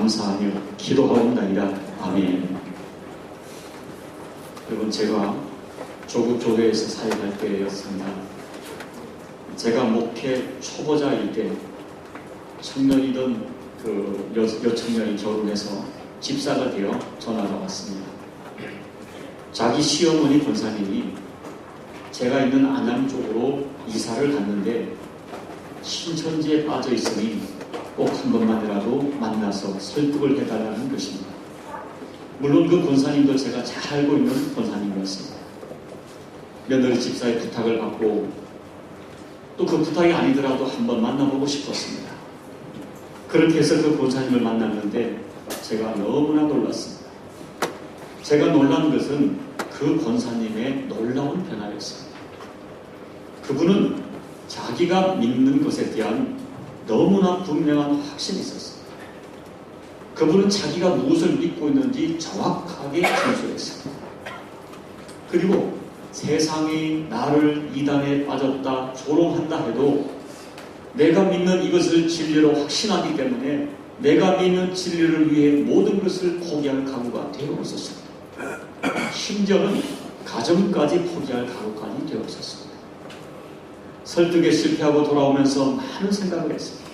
감사하며 기도하옵나이다. 아멘. 여러분, 제가 조국 교회에서 사역할 때였습니다. 제가 목회 초보자일 때 청년이던 그 여청년이 결혼해서 집사가 되어 전화가 왔습니다. 자기 시어머니 권사님이 제가 있는 안양 쪽으로 이사를 갔는데 신천지에 빠져 있으니 꼭 한 번만이라도 만나서 설득을 해달라는 것입니다. 물론 그 권사님도 제가 잘 알고 있는 권사님이었습니다. 며느리 집사의 부탁을 받고 또 그 부탁이 아니더라도 한 번 만나보고 싶었습니다. 그렇게 해서 그 권사님을 만났는데 제가 너무나 놀랐습니다. 제가 놀란 것은 그 권사님의 놀라운 변화였습니다. 그분은 자기가 믿는 것에 대한 너무나 분명한 확신이 있었습니다. 그분은 자기가 무엇을 믿고 있는지 정확하게 진술했습니다. 그리고 세상이 나를 이단에 빠졌다, 조롱한다 해도 내가 믿는 이것을 진리로 확신하기 때문에 내가 믿는 진리를 위해 모든 것을 포기할 각오가 되어 있었습니다. 심지어는 가정까지 포기할 각오까지 되어 있었습니다. 설득에 실패하고 돌아오면서 많은 생각을 했습니다.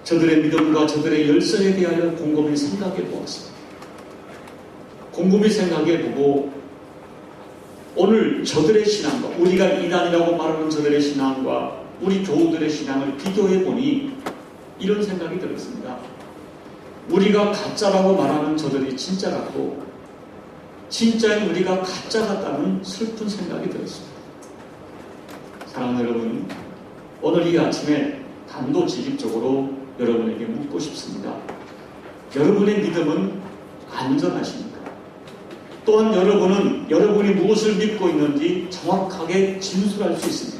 저들의 믿음과 저들의 열성에 대하여 곰곰이 생각해 보았습니다. 곰곰이 생각해 보고 오늘 저들의 신앙과 우리가 이단이라고 말하는 저들의 신앙과 우리 교우들의 신앙을 비교해 보니 이런 생각이 들었습니다. 우리가 가짜라고 말하는 저들이 진짜 같고 진짜인 우리가 가짜 같다는 슬픈 생각이 들었습니다. 사랑하는 여러분, 오늘 이 아침에 단도직입적으로 여러분에게 묻고 싶습니다. 여러분의 믿음은 안전하십니까? 또한 여러분은 여러분이 무엇을 믿고 있는지 정확하게 진술할 수 있습니다.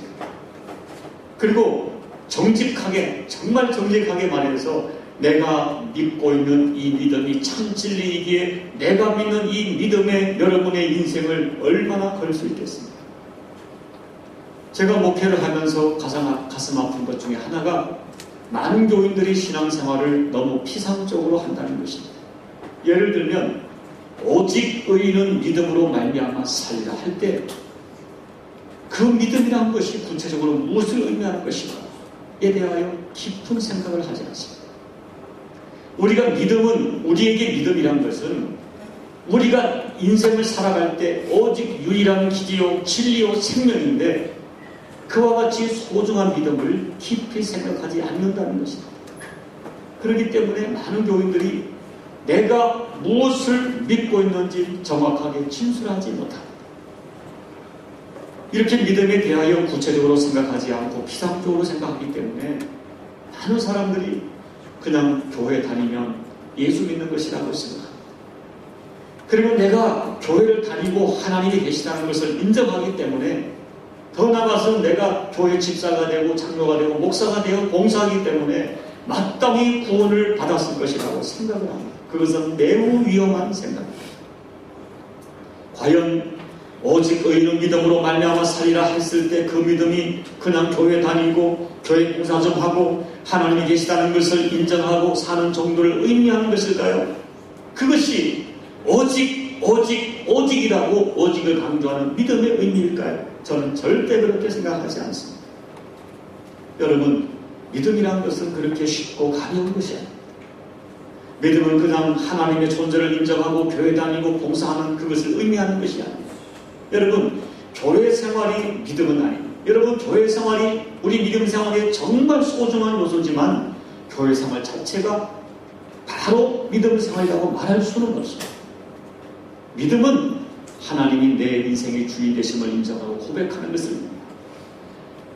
그리고 정직하게, 정말 정직하게 말해서 내가 믿고 있는 이 믿음이 참 진리이기에 내가 믿는 이 믿음에 여러분의 인생을 얼마나 걸 수 있겠습니까? 제가 목회를 하면서 가슴 아픈 것 중에 하나가 많은 교인들이 신앙생활을 너무 피상적으로 한다는 것입니다. 예를 들면 오직 의인은 믿음으로 말미암아 살리라 할 때 그 믿음이라는 것이 구체적으로 무엇을 의미하는 것인가에 대하여 깊은 생각을 하지 않습니다. 우리가 믿음은, 우리에게 믿음이란 것은 우리가 인생을 살아갈 때 오직 유일한 길이요 진리요 생명인데 그와 같이 소중한 믿음을 깊이 생각하지 않는다는 것입니다. 그렇기 때문에 많은 교인들이 내가 무엇을 믿고 있는지 정확하게 진술하지 못합니다. 이렇게 믿음에 대하여 구체적으로 생각하지 않고 피상적으로 생각하기 때문에 많은 사람들이 그냥 교회 다니면 예수 믿는 것이라고 생각합니다. 그리고 내가 교회를 다니고 하나님이 계시다는 것을 인정하기 때문에 더 나아가서 내가 교회 집사가 되고 장로가 되고 목사가 되어 봉사하기 때문에 마땅히 구원을 받았을 것이라고 생각을 합니다. 그것은 매우 위험한 생각입니다. 과연 오직 의인은 믿음으로 말미암아 살리라 했을 때 그 믿음이 그냥 교회 다니고 교회 봉사 좀 하고 하나님이 계시다는 것을 인정하고 사는 정도를 의미하는 것일까요? 그것이 오직이라고 오직을 강조하는 믿음의 의미일까요? 저는 절대 그렇게 생각하지 않습니다. 여러분, 믿음이라는 것은 그렇게 쉽고 가벼운 것이 아닙니다. 믿음은 그냥 하나님의 존재를 인정하고 교회 다니고 봉사하는 그것을 의미하는 것이 아닙니다. 여러분, 교회 생활이 믿음은 아닙니다. 여러분, 교회 생활이 우리 믿음 생활에 정말 소중한 요소지만 교회 생활 자체가 바로 믿음 생활이라고 말할 수는 없습니다. 믿음은 하나님이 내 인생의 주인 되심을 인정하고 고백하는 것을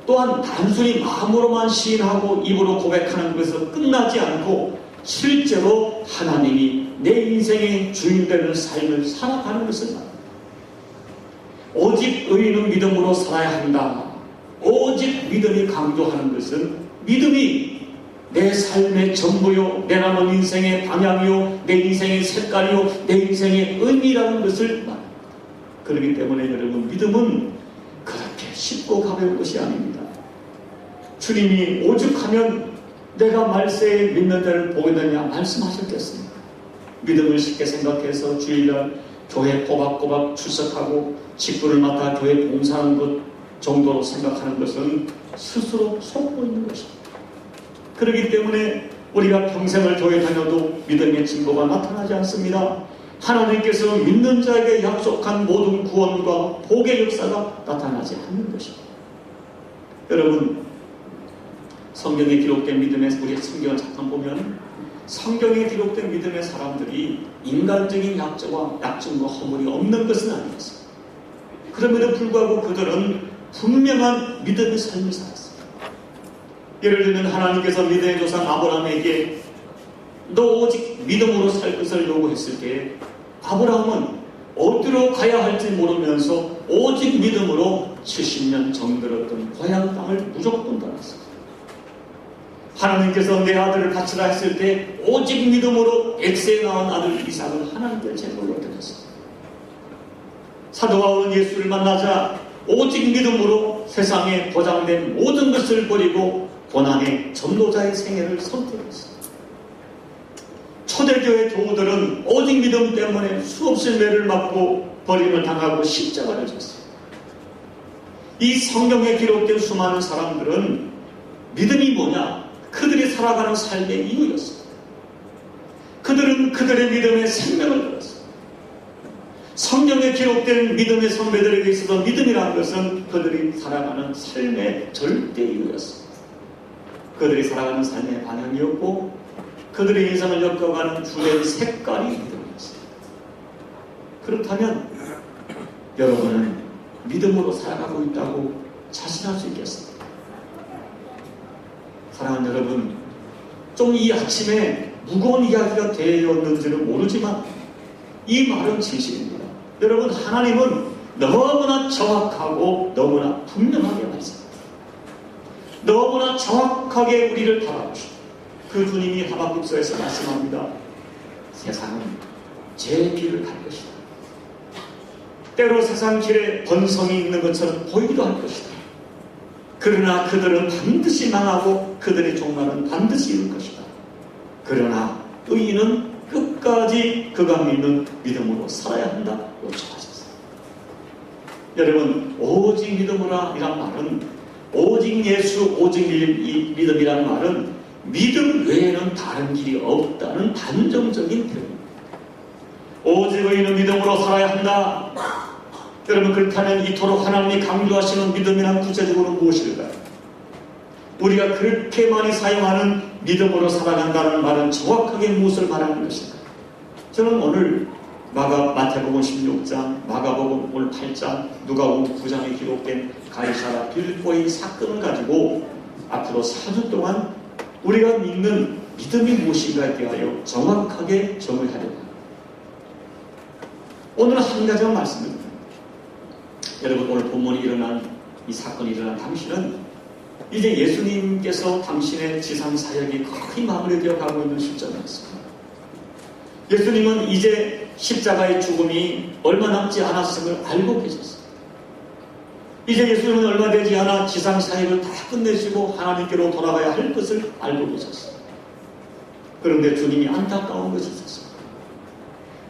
또한 단순히 마음으로만 시인하고 입으로 고백하는 것에서 끝나지 않고 실제로 하나님이 내 인생의 주인 되는 삶을 살아가는 것을 말합니다. 오직 의인은 믿음으로 살아야 한다. 오직 믿음이 강조하는 것은 믿음이 내 삶의 전부요, 내 남은 인생의 방향이요, 내 인생의 색깔이요, 내 인생의 의미라는 것을 말합니다. 그렇기 때문에 여러분, 믿음은 그렇게 쉽고 가벼운 것이 아닙니다. 주님이 오죽하면 내가 말세에 믿는 자를 보겠느냐 말씀하셨겠습니까? 믿음을 쉽게 생각해서 주일날 교회 꼬박꼬박 출석하고 직분을 맡아 교회 봉사하는 것 정도로 생각하는 것은 스스로 속고 있는 것입니다. 그렇기 때문에 우리가 평생을 교회 다녀도 믿음의 증거가 나타나지 않습니다. 하나님께서 믿는 자에게 약속한 모든 구원과 복의 역사가 나타나지 않는 것입니다. 여러분, 성경에 기록된 믿음의, 우리 성경을 잠깐 보면 성경에 기록된 믿음의 사람들이 인간적인 약점과 허물이 없는 것은 아니었습니다. 그럼에도 불구하고 그들은 분명한 믿음의 삶을 살았습니다. 예를 들면 하나님께서 믿음의 조상 아브라함에게 너 오직 믿음으로 살 것을 요구했을 때 아브라함은 어디로 가야 할지 모르면서 오직 믿음으로 70년 정들었던 고향 땅을 무조건 떠났습니다. 하나님께서 내 아들을 바치라 했을 때 오직 믿음으로 엑스에 낳은 아들 이삭을 하나님께 제물로 드렸습니다. 사도 바울은 예수를 만나자 오직 믿음으로 세상에 보장된 모든 것을 버리고 고난의 전도자의 생애를 선택했습니다. 초대교회 교우들은 오직 믿음 때문에 수없이 매를 맞고 버림을 당하고 십자가를 졌습니다. 이 성경에 기록된 수많은 사람들은 믿음이 뭐냐? 그들이 살아가는 삶의 이유였습니다. 그들은 그들의 믿음에 생명을 걸었습니다. 성경에 기록된 믿음의 선배들에게 있어서 믿음이라는 것은 그들이 살아가는 삶의 절대 이유였습니다. 그들이 살아가는 삶의 방향이었고 그들의 인생을 엮어가는 주된 색깔이 믿음이었습니다. 그렇다면 여러분은 믿음으로 살아가고 있다고 자신할 수 있겠습니까? 사랑하는 여러분, 좀 이 아침에 무거운 이야기가 되었는지는 모르지만 이 말은 진실입니다. 여러분, 하나님은 너무나 정확하고 너무나 분명하게 말씀합니다. 너무나 정확하게 우리를 바라보시고 그 주님이 하박국서에서 말씀합니다. 세상은 제 길을 갈 것이다. 때로 세상 길에 번성이 있는 것처럼 보이기도 할 것이다. 그러나 그들은 반드시 망하고 그들의 종말은 반드시 이룰 것이다. 그러나 의인은 끝까지 그가 믿는 믿음으로 살아야 한다. 요청하셨어요. 여러분, 오직 믿음으로 이란 말은 오직 예수, 오직 믿음이라는 말은 믿음 외에는 다른 길이 없다는 단정적인 표현입니다. 오직 의인은 믿음으로 살아야 한다. 여러분, 그렇다면 이토록 하나님이 강조하시는 믿음이란 구체적으로 무엇일까요? 우리가 그렇게 많이 사용하는 믿음으로 살아간다는 말은 정확하게 무엇을 말하는 것일까요? 저는 오늘 마태복음 16장, 마가복음 오늘 8장, 누가복음 9장에 기록된 가이사라 빌보의 사건을 가지고 앞으로 4주 동안 우리가 믿는 믿음이 무엇인가에 대하여 정확하게 정의하려고 합니다. 오늘 한 가지만 말씀드립니다. 여러분, 오늘 본문이 일어난 이 사건이 일어난 당시는 이제 예수님께서 당신의 지상 사역이 거의 마무리되어 가고 있는 시점이었습니다. 예수님은 이제 십자가의 죽음이 얼마 남지 않았음을 알고 계셨습니다. 이제 예수님은 얼마 되지 않아 지상 사역을 다 끝내시고 하나님께로 돌아가야 할 것을 알고 계셨습니다. 그런데 주님이 안타까운 것이 있었습니다.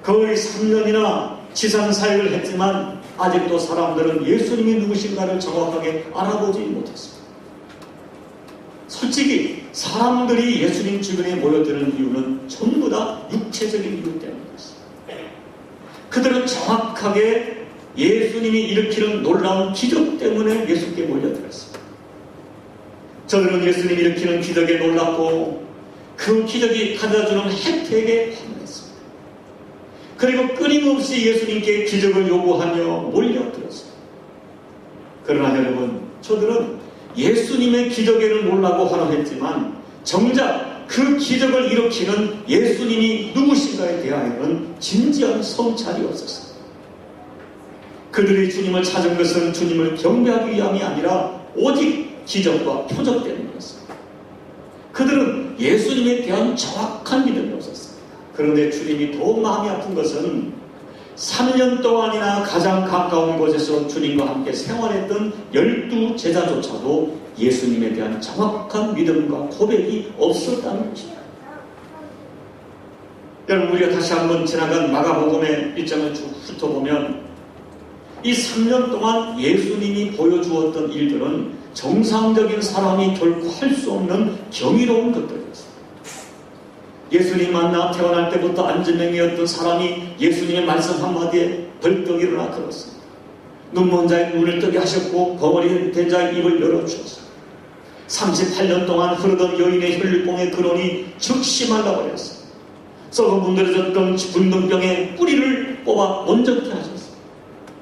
거의 3년이나 지상 사역을 했지만 아직도 사람들은 예수님이 누구신가를 정확하게 알아보지 못했습니다. 솔직히 사람들이 예수님 주변에 모여드는 이유는 전부 다 육체적인 이유 때문이었습니다. 그들은 정확하게 예수님이 일으키는 놀라운 기적 때문에 예수께 몰려들었습니다. 저들은 예수님이 일으키는 기적에 놀랐고 그 기적이 가져주는 혜택에 환호했습니다. 그리고 끊임없이 예수님께 기적을 요구하며 몰려들었습니다. 그러나 여러분, 저들은 예수님의 기적에는 놀라고 환호했지만 정작 그 기적을 일으키는 예수님이 누구신가에 대하여는 진지한 성찰이 없었습니다. 그들이 주님을 찾은 것은 주님을 경배하기 위함이 아니라 오직 기적과 표적 때문이었습니다. 그들은 예수님에 대한 정확한 믿음이 없었습니다. 그런데 주님이 더욱 마음이 아픈 것은 3년 동안이나 가장 가까운 곳에서 주님과 함께 생활했던 12 제자조차도 예수님에 대한 정확한 믿음과 고백이 없었다는 것입니다. 여러분, 우리가 다시 한번 지나간 마가복음의 일장을 쭉 훑어보면 이 3년 동안 예수님이 보여주었던 일들은 정상적인 사람이 결코 할 수 없는 경이로운 것들이었습니다. 예수님 만나 태어날 때부터 안전명이었던 사람이 예수님의 말씀 한마디에 벌떡 일어나 걸었습니다. 눈먼 자의 눈을 뜨게 하셨고 벙어리 된 자의 입을 열어주셨습니다. 38년 동안 흐르던 여인의 혈류봉의 근원이 즉시 말라버렸습니다. 썩어 문드러졌던 불능병의 뿌리를 뽑아 온전케 하셨습니다.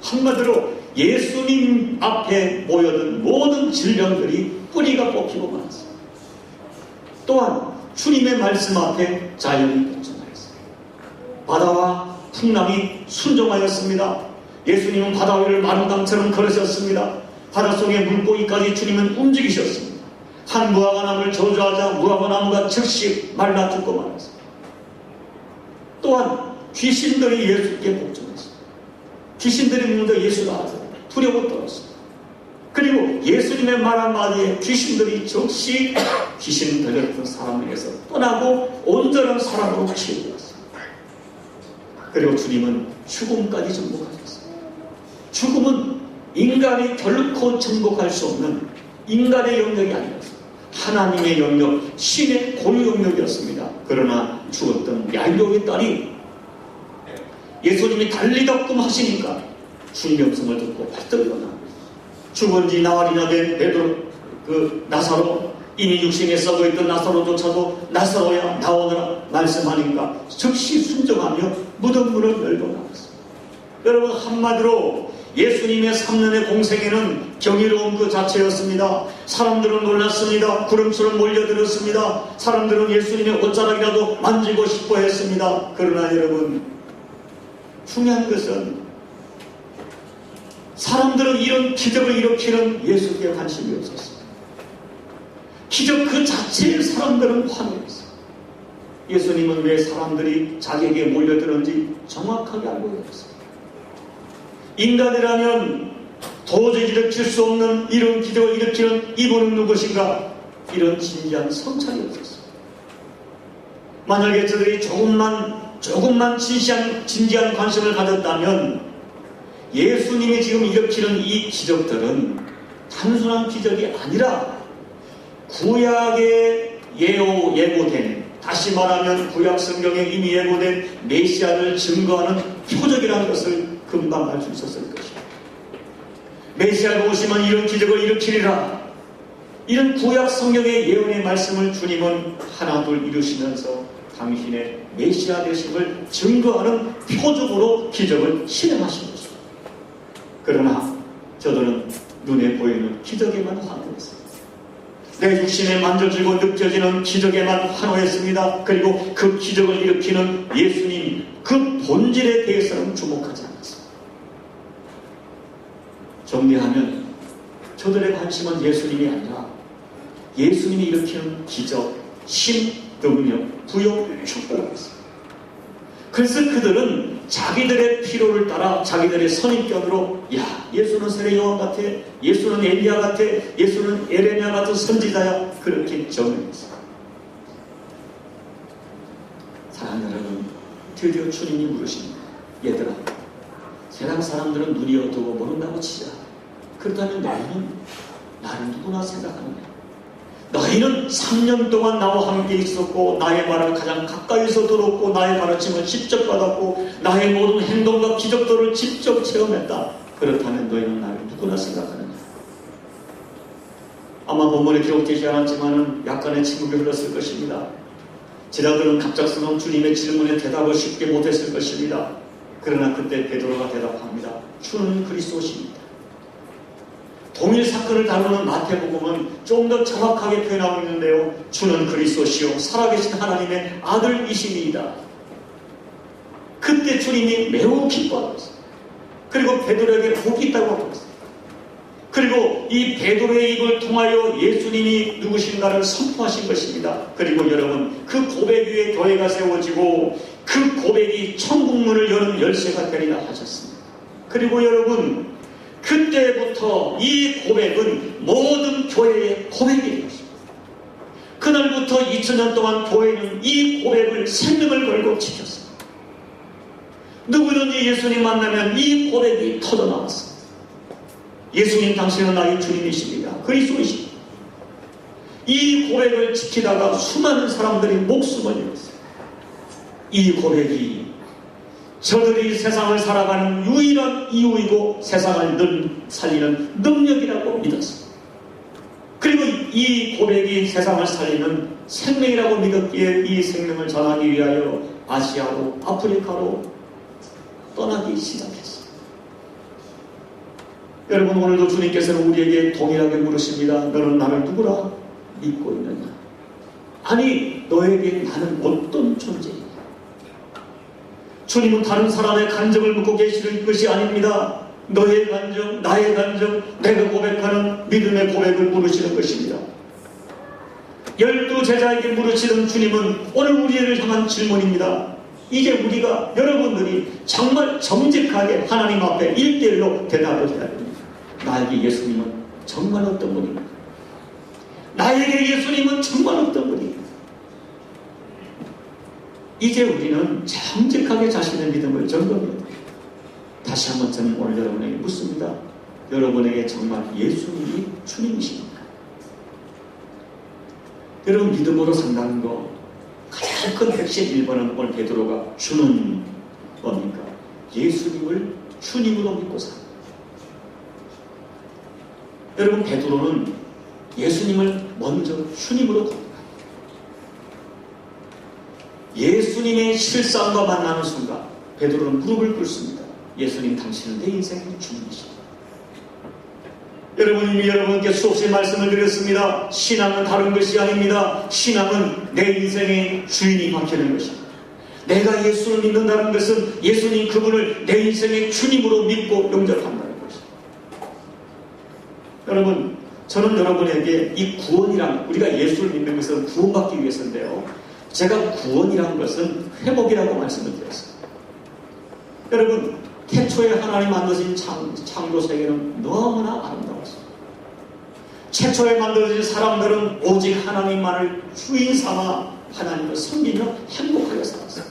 한마디로 예수님 앞에 모여든 모든 질병들이 뿌리가 뽑히고 말았습니다. 또한 주님의 말씀 앞에 자연이 복종하였습니다. 바다와 풍랑이 순종하였습니다. 예수님은 바다 위를 마른 강처럼 걸으셨습니다. 바닷속의 물고기까지 주님은 움직이셨습니다. 한 무화과나무를 저주하자 무화과나무가 즉시 말라 죽고 말았습니다. 또한 귀신들이 예수께 복종했습니다. 귀신들이 ముందు 예수가 하죠. 두려워 떨었습니다. 그리고 예수님의 말 한마디에 귀신들이 즉시 귀신 들렸던 사람에게서 떠나고 온전한 사람으로 치유되었습니다. 그리고 주님은 죽음까지 정복하셨습니다. 죽음은 인간이 결코 정복할 수 없는 인간의 영역이 아니었습니다. 하나님의 영역, 신의 고유 영역이었습니다. 그러나 죽었던 야이로의 딸이 예수님이 달리덕금 하시니까 주님의 음성을 듣고 발떡 일어나 죽은 지 나흘이나 된 베드로 나사로, 이미 육신에 썩어있던 나사로조차도 나사로야 나오느라 말씀하니까 즉시 순종하며 무덤 문을 열고 나왔습니다. 여러분, 한마디로 예수님의 3년의 공생에는 경이로운 그 자체였습니다. 사람들은 놀랐습니다. 구름처럼 몰려들었습니다. 사람들은 예수님의 옷자락이라도 만지고 싶어 했습니다. 그러나 여러분, 중요한 것은 사람들은 이런 기적을 일으키는 예수께 관심이 없었습니다. 기적 그 자체에 사람들은 환호했습니다. 예수님은 왜 사람들이 자기에게 몰려드는지 정확하게 알고 있었습니다. 인간이라면 도저히 일으킬 수 없는 이런 기적을 일으키는 이분은 누구신가? 이런 진지한 성찰이 없었습니다. 만약에 저들이 조금만 진지한 관심을 가졌다면 예수님이 지금 일으키는 이 기적들은 단순한 기적이 아니라 구약에 예고된, 다시 말하면 구약 성경에 이미 예고된 메시아를 증거하는 표적이라는 것을 금방 알 수 있었을 것입니다. 메시아가 오시면 이런 기적을 일으키리라, 이런 구약 성경의 예언의 말씀을 주님은 하나둘 이루시면서 당신의 메시아 되심을 증거하는 표적으로 기적을 실행하신 것입니다. 그러나 저들은 눈에 보이는 기적에만 환호했습니다. 내 육신에 만져지고 느껴지는 기적에만 환호했습니다. 그리고 그 기적을 일으키는 예수님, 그 본질에 대해서는 주목하지 않았습니다. 정리하면 저들의 관심은 예수님이 아니라 예수님이 일으키는 기적, 신, 능력, 부여, 축복이었습니다. 그래서 그들은 자기들의 필요를 따라 자기들의 선입견으로, 야, 예수는 세례 요한 같아, 예수는 엘리야 같아, 예수는 에레미야 같은 선지자야, 그렇게 정의했습니다. 사랑하는 여러분, 드디어 주님이 물으십니다. 얘들아, 세상 사람들은 눈이 어두워 모른다고 치자. 그렇다면 너희는 나를 누구나 생각하느냐? 너희는 3년 동안 나와 함께 있었고 나의 말을 가장 가까이서 들었고 나의 가르침을 직접 받았고 나의 모든 행동과 기적들을 직접 체험했다. 그렇다면 너희는 나를 누구나 생각하느냐? 아마 본문에 기록되지 않았지만 약간의 침묵이 흘렀을 것입니다. 제자들은 갑작스러운 주님의 질문에 대답을 쉽게 못했을 것입니다. 그러나 그때 베드로가 대답합니다. 주는 그리스도십니다. 동일 사건을 다루는 마태복음은 좀 더 정확하게 표현하고 있는데요. 주는 그리스도시요 살아계신 하나님의 아들이시니이다. 그때 주님이 매우 기뻐하셨습니다. 그리고 베드로에게 복이 있다고 하셨습니다. 그리고 이 베드로의 입을 통하여 예수님이 누구신가를 선포하신 것입니다. 그리고 여러분, 그 고백 위에 교회가 세워지고 그 고백이 천국문을 여는 열쇠가 되리라 하셨습니다. 그리고 여러분, 그때부터 이 고백은 모든 교회의 고백이 되었습니다. 그날부터 2000년 동안 교회는 이 고백을 생명을 걸고 지켰습니다. 누구든지 예수님 만나면 이 고백이 터져나왔습니다. 예수님 당신은 나의 주님이십니다. 그리스도이십니다. 이 고백을 지키다가 수많은 사람들이 목숨을 잃었어요. 이 고백이 저들이 세상을 살아가는 유일한 이유이고 세상을 살리는 능력이라고 믿었습니다. 그리고 이 고백이 세상을 살리는 생명이라고 믿었기에 이 생명을 전하기 위하여 아시아로 아프리카로 떠나기 시작했습니다. 여러분, 오늘도 주님께서는 우리에게 동일하게 물으십니다. 너는 나를 누구라 믿고 있느냐? 아니, 너에게 나는 어떤 존재이냐? 주님은 다른 사람의 간증을 묻고 계시는 것이 아닙니다. 너의 간증, 나의 간증, 내가 고백하는 믿음의 고백을 물으시는 것입니다. 12 제자에게 물으시는 주님은 오늘 우리를 향한 질문입니다. 이제 우리가, 여러분들이 정말 정직하게 하나님 앞에 1대1로 대답을 해야 됩니다. 나에게 예수님은 정말 어떤 분입니까? 나에게 예수님은 정말 어떤 분입니까? 이제 우리는 정직하게 자신의 믿음을 점검해야 됩니다. 다시 한번 저는 오늘 여러분에게 묻습니다. 여러분에게 정말 예수님이 주님이십니까? 여러분, 믿음으로 산다는 거 가장 큰 핵심 1번은 오늘 베드로가 주는 겁니까? 예수님을 주님으로 믿고 삽니다. 여러분, 베드로는 예수님을 먼저 주님으로 겁니다. 예수님의 실상과 만나는 순간 베드로는 무릎을 꿇습니다. 예수님, 당신은 내 인생의 주님이십니다. 여러분, 이미 여러분께 수없이 말씀을 드렸습니다. 신앙은 다른 것이 아닙니다. 신앙은 내 인생의 주인이 바뀌는 것입니다. 내가 예수를 믿는다는 것은 예수님 그분을 내 인생의 주님으로 믿고 영접한다는 것입니다. 여러분, 저는 여러분에게 이 구원이란, 우리가 예수를 믿는 것은 구원받기 위해서인데요, 제가 구원이라는 것은 회복이라고 말씀을 드렸습니다. 여러분, 태초에 하나님 만드신 창조 세계는 너무나 아름다웠습니다. 최초에 만들어진 사람들은 오직 하나님만을 주인 삼아 하나님을 섬기며 행복하게 살았어요.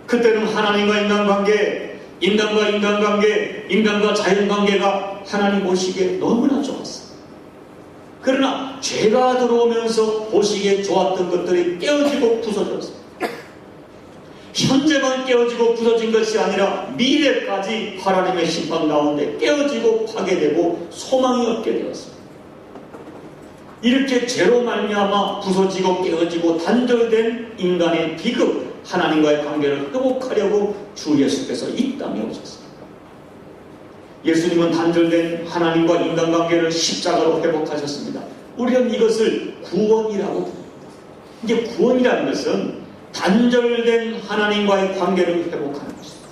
그때는 하나님과 인간관계, 인간과 인간관계, 인간과 자연관계가 하나님 보시기에 너무나 좋았어요. 그러나 죄가 들어오면서 보시기에 좋았던 것들이 깨어지고 부서졌어요. 현재만 깨어지고 부서진 것이 아니라 미래까지 하나님의 심판 가운데 깨어지고 파괴되고 소망이 없게 되었습니다. 이렇게 죄로 말미암아 부서지고 깨어지고 단절된 인간의 비극, 하나님과의 관계를 회복하려고 주 예수께서 이 땅에 오셨습니다. 예수님은 단절된 하나님과 인간관계를 십자가로 회복하셨습니다. 우리는 이것을 구원이라고 부릅니다. 이제 구원이라는 것은 단절된 하나님과의 관계를 회복하는 것입니다.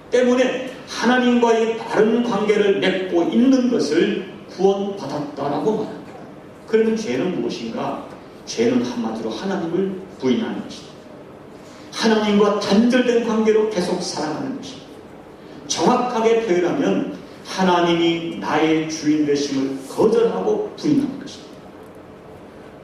때문에 하나님과의 바른 관계를 맺고 있는 것을 구원받았다라고 말합니다. 그러면 죄는 무엇인가? 죄는 한마디로 하나님을 부인하는 것입니다. 하나님과 단절된 관계로 계속 살아가는 것입니다. 정확하게 표현하면 하나님이 나의 주인 되심을 거절하고 부인하는 것입니다.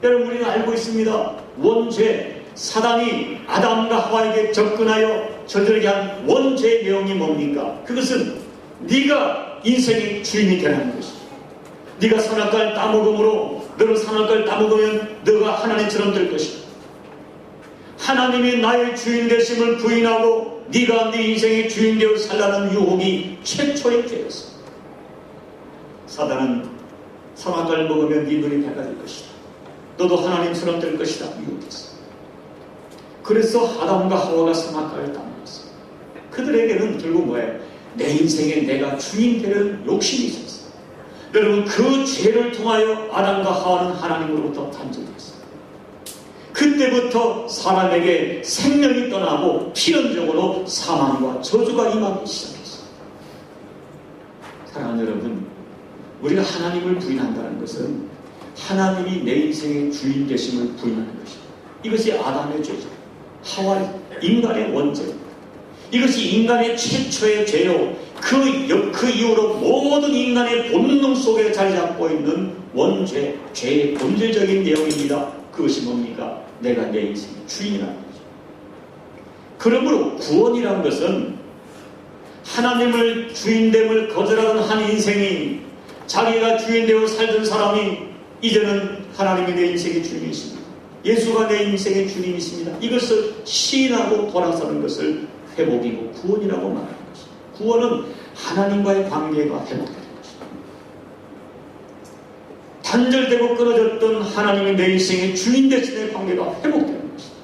여러분, 우리는 알고 있습니다. 원죄, 사단이 아담과 하와에게 접근하여 저들에게 한 원죄의 내용이 뭡니까? 그것은 네가 인생의 주인이 되라는 것입니다. 네가 선악과를 따먹음으로, 너는 선악과를 따먹으면 너가 하나님처럼 될 것이다. 하나님이 나의 주인 되심을 부인하고 네가 네 인생의 주인 되어 살라는 유혹이 최초의 죄였습니다. 사단은 선악과를 먹으면 네 눈이 밝아질 것이다. 너도 하나님처럼 될 것이다. 유혹했어. 그래서 아담과 하와가 선악과를 따먹었어. 그들에게는 결국 뭐예요? 내 인생에 내가 주인 되는 욕심이 있었어. 여러분, 그 죄를 통하여 아담과 하와는 하나님으로부터 단절됐어요. 그때부터 사람에게 생명이 떠나고 필연적으로 사망과 저주가 임하기 시작했어요. 사랑하는 여러분, 우리가 하나님을 부인한다는 것은 하나님이 내 인생의 주인 되심을 부인하는 것입니다. 이것이 아담의 죄죠. 하와의 인간의 원죄입니다. 이것이 인간의 최초의 죄요. 그 이후로 모든 인간의 본능 속에 자리 잡고 있는 원죄, 죄의 본질적인 내용입니다. 그것이 뭡니까? 내가 내 인생의 주인이라는 거죠. 그러므로 구원이라는 것은 하나님을 주인됨을 거절하던 한 인생이 자기가 주인되어 살던 사람이 이제는 하나님이 내 인생의 주인이십니다. 예수가 내 인생의 주님이십니다. 이것을 시인하고 돌아서는 것을 회복이고 구원이라고 말하는 것입니다. 구원은 하나님과의 관계가 회복되는 것입니다. 단절되고 끊어졌던 하나님이 내 인생의 주인 대신의 관계가 회복되는 것입니다.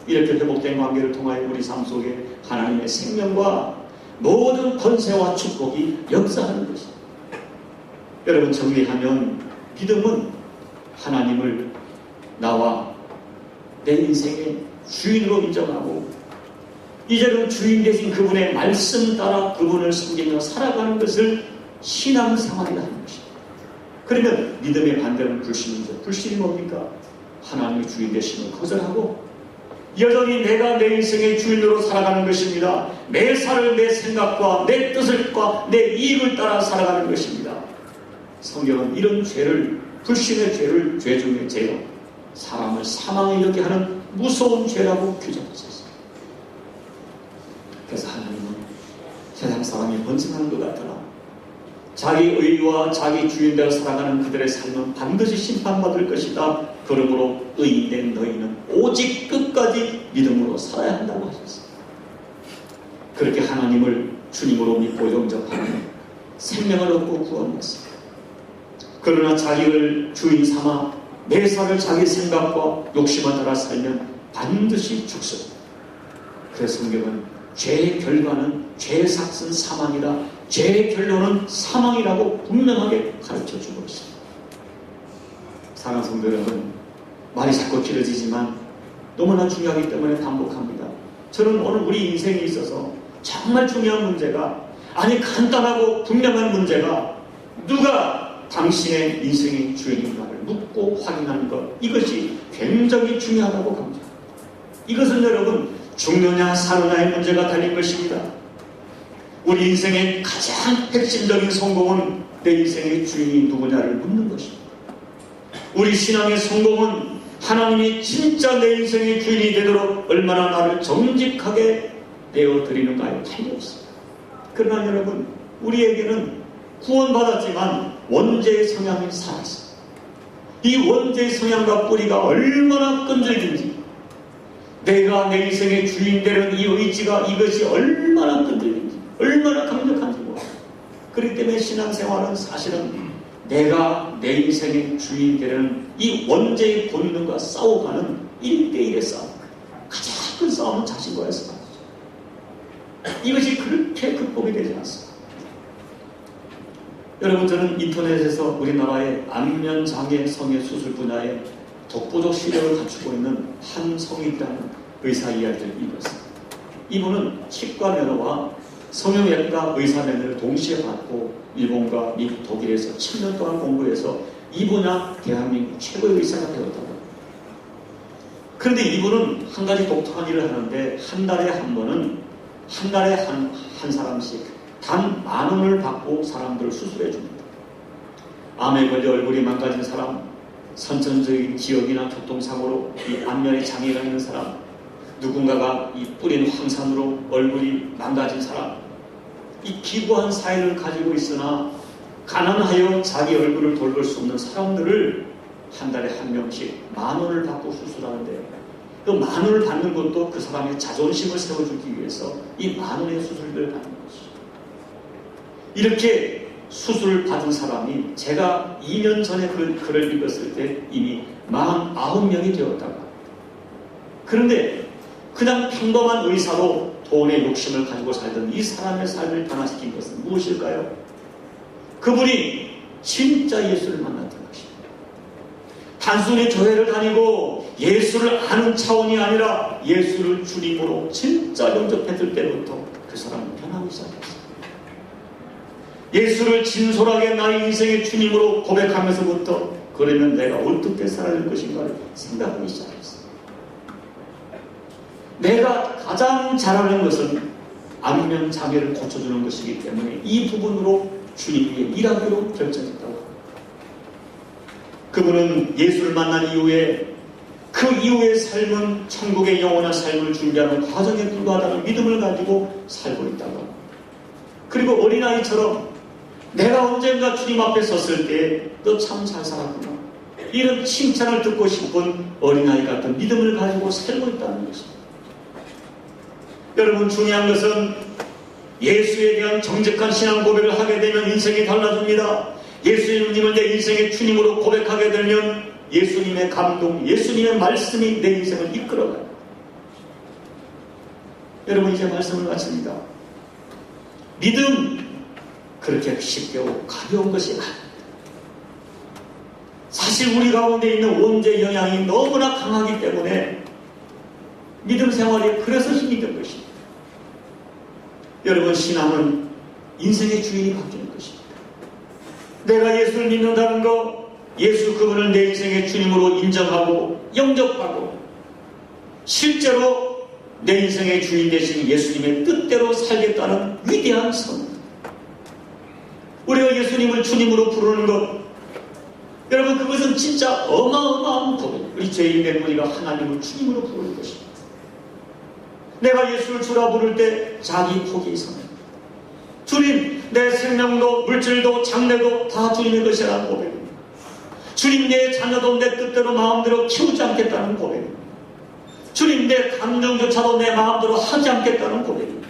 이렇게 회복된 관계를 통하여 우리 삶 속에 하나님의 생명과 모든 권세와 축복이 역사하는 것입니다. 여러분, 정리하면 믿음은 하나님을 나와 내 인생의 주인으로 인정하고 이제는 주인 대신 그분의 말씀 따라 그분을 섬기며 살아가는 것을 신앙생활이라 하는 것입니다. 그러면 믿음의 반대는 불신이죠. 불신이 뭡니까? 하나님의 주인 되심을 거절하고 여전히 내가 내 인생의 주인으로 살아가는 것입니다. 내 삶을 내 생각과 내 뜻과 내 이익을 따라 살아가는 것입니다. 성경은 이런 죄를, 불신의 죄를 죄 중에 죄요, 사람을 사망에 이르게 하는 무서운 죄라고 규정하셨습니다. 그래서 하나님은 세상 사람이 번성하는 것 같더라, 자기 의와 자기 주인대로 살아가는 그들의 삶은 반드시 심판받을 것이다. 그러므로 의인된 너희는 오직 끝까지 믿음으로 살아야 한다고 하셨습니다. 그렇게 하나님을 주님으로 믿고 영접하면 생명을 얻고 구원받습니다. 그러나 자기를 주인 삼아 내 삶을 자기 생각과 욕심에 따라 살면 반드시 죽습니다. 그래서 성경은 죄의 결과는 죄의 삭은 사망이다, 죄의 결론은 사망이라고 분명하게 가르쳐주고 있습니다. 사랑하는 성도 여러분, 말이 자꾸 길어지지만 너무나 중요하기 때문에 반복합니다. 저는 오늘 우리 인생에 있어서 정말 중요한 문제가, 아니 간단하고 분명한 문제가 누가 당신의 인생의 주인인가를 묻고 확인하는 것, 이것이 굉장히 중요하다고 감사합니다. 이것은 여러분 죽느냐 사느냐의 문제가 달린 것입니다. 우리 인생의 가장 핵심적인 성공은 내 인생의 주인이 누구냐를 묻는 것입니다. 우리 신앙의 성공은 하나님이 진짜 내 인생의 주인이 되도록 얼마나 나를 정직하게 내어드리는가에 달려있습니다. 그러나 여러분, 우리에게는 구원받았지만 원죄의 성향이 살아있습니다. 이 원죄의 성향과 뿌리가 얼마나 끈질긴지, 내가 내 인생의 주인 되는 이 의지가, 이것이 얼마나 끈질긴지, 얼마나 강력한지 몰라요. 그렇기 때문에 신앙생활은 사실은 내가 내 인생의 주인 되는 이 원죄의 본능과 싸워가는 1대1의 싸움, 가장 큰 싸움은 자신과의 싸움이죠. 이것이 그렇게 극복이 되지 않습니다. 여러분, 저는 인터넷에서 우리나라의 안면장애 성의 수술 분야에 독보적 실력을 갖추고 있는 한 성인이라는 의사 이야기를 읽었습니다. 이분은 치과 면허와 성형외과 의사 면허를 동시에 받고 일본과 미국, 독일에서 7년 동안 공부해서 이 분야 대한민국 최고의 의사가 되었다고. 그런데 이분은 한 가지 독특한 일을 하는데, 한 달에 한 사람씩 단 10,000원을 받고 사람들을 수술해 줍니다. 암에 걸려 얼굴이 망가진 사람, 선천적인 기억이나 교통사고로 이 안면에 장애가 있는 사람, 누군가가 이 뿌린 황산으로 얼굴이 망가진 사람, 이 기구한 사회를 가지고 있으나 가난하여 자기 얼굴을 돌볼 수 없는 사람들을 한 달에 한 명씩 10,000원을 받고 수술하는데, 그 10,000원을 받는 것도 그 사람의 자존심을 세워주기 위해서 이 10,000원의 수술비를 받는 것이죠. 이렇게 수술을 받은 사람이 제가 2년 전에 글을 읽었을 때 이미 49명이 되었다고 합니다. 그런데 그냥 평범한 의사로 돈의 욕심을 가지고 살던 이 사람의 삶을 변화시킨 것은 무엇일까요? 그분이 진짜 예수를 만났던 것입니다. 단순히 교회를 다니고 예수를 아는 차원이 아니라 예수를 주님으로 진짜 영접했을 때부터 그 사람은 변하기 시작했습니다. 예수를 진솔하게 나의 인생의 주님으로 고백하면서부터 그러면 내가 어떻게 살아야 할 것인가를 생각하기 시작했습니다. 내가 가장 잘하는 것은 안면 장애를 고쳐주는 것이기 때문에 이 부분으로 주님 위에 일하기로 결정했다고 합니다. 그분은 예수를 만난 이후에 그 이후의 삶은 천국의 영원한 삶을 준비하는 과정에 불과하다는 믿음을 가지고 살고 있다고 합니다. 그리고 어린아이처럼 내가 언젠가 주님 앞에 섰을 때 너 참 잘 살았구나, 이런 칭찬을 듣고 싶은 어린아이 같은 믿음을 가지고 살고 있다는 것입니다. 여러분, 중요한 것은 예수에 대한 정직한 신앙 고백을 하게 되면 인생이 달라집니다. 예수님을 내 인생의 주님으로 고백하게 되면 예수님의 감동, 예수님의 말씀이 내 인생을 이끌어가요. 여러분, 이제 말씀을 마칩니다. 믿음, 그렇게 쉽게 가벼운 것이 아닙니다. 사실 우리 가운데 있는 원죄 영향이 너무나 강하기 때문에 믿음 생활이 그래서 힘이 든 것입니다. 여러분, 신앙은 인생의 주인이 바뀌는 것입니다. 내가 예수를 믿는다는 것, 예수 그분을 내 인생의 주님으로 인정하고 영접하고 실제로 내 인생의 주인 되신 예수님의 뜻대로 살겠다는 위대한 선언. 우리가 예수님을 주님으로 부르는 것, 여러분, 그것은 진짜 어마어마한 고백. 우리 죄인된 우리가 하나님을 주님으로 부르는 것입니다. 내가 예수를 주라 부를 때 자기 포기 선언. 주님, 내 생명도 물질도 장래도 다 주님의 것이라는 고백입니다. 주님, 내 자녀도 내 뜻대로 마음대로 키우지 않겠다는 고백입니다. 주님, 내 감정조차도 내 마음대로 하지 않겠다는 고백입니다.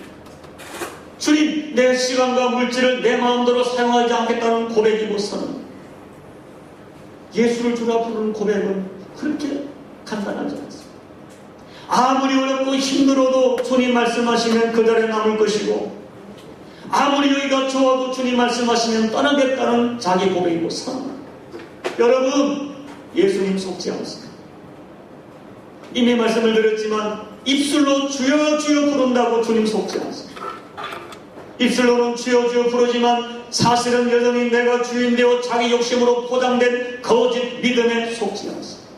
주님, 내 시간과 물질을 내 마음대로 사용하지 않겠다는 고백이고 선언. 예수를 주라 부르는 고백은 그렇게 간단하지 않습니다. 아무리 어렵고 힘들어도 주님 말씀하시면 그 자리에 남을 것이고, 아무리 여기가 좋아도 주님 말씀하시면 떠나겠다는 자기 고백이고 선언. 여러분, 예수님 속지 않습니다. 이미 말씀을 드렸지만 입술로 주여 주여 부른다고 주님 속지 않습니다. 입술로는 주여 주여 부르지만 사실은 여전히 내가 주인 되어 자기 욕심으로 포장된 거짓 믿음에 속지 않습니다.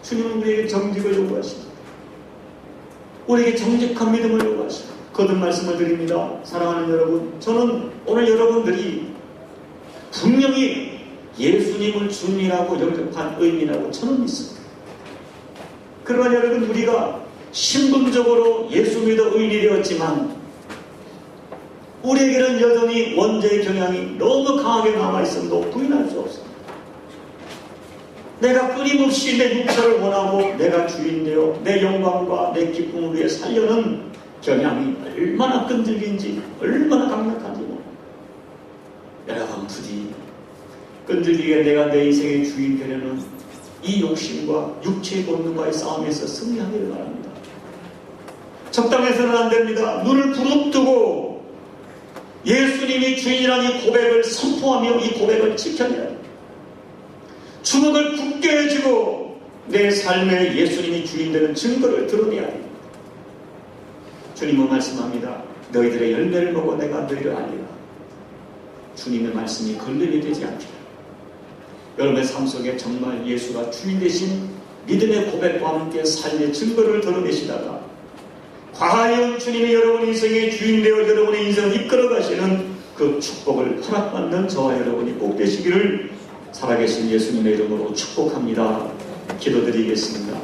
주님은 우리에게 정직을 요구하십니다. 우리에게 정직한 믿음을 요구하십니다. 거듭 말씀을 드립니다. 사랑하는 여러분, 저는 오늘 여러분들이 분명히 예수님을 주님이라고 영접한 의미라고 저는 믿습니다. 그러나 여러분, 우리가 신분적으로 예수 믿어 의인이 되었지만 우리에게는 여전히 원죄의 경향이 너무 강하게 남아있음도 부인할 수 없습니다. 내가 끊임없이 내 육체를 원하고 내가 주인 되어 내 영광과 내 기쁨을 위해 살려는 경향이 얼마나 끈질긴지, 얼마나 강력한지 모릅니다. 여러분, 부디 끈질기게 내가 내 인생의 주인 되려는 이 욕심과 육체의 본능과의 싸움에서 승리하기를 바랍니다. 적당해서는 안 됩니다. 눈을 부릅뜨고 예수님이 주인이라는 이 고백을 선포하며 이 고백을 지켜내야 합니다. 주먹을 굳게 해주고 내 삶에 예수님이 주인 되는 증거를 드러내야 합니다. 주님은 말씀합니다. 너희들의 열매를 보고 내가 너희를 알리라. 주님의 말씀이 걸림이 되지 않기를. 여러분의 삶 속에 정말 예수가 주인 되신 믿음의 고백과 함께 삶의 증거를 드러내시다가 과연 주님이 여러분 인생의 주인 되어 여러분의 인생을 이끌어 가시는 그 축복을 허락받는 저와 여러분이 꼭 되시기를 살아계신 예수님의 이름으로 축복합니다. 기도드리겠습니다.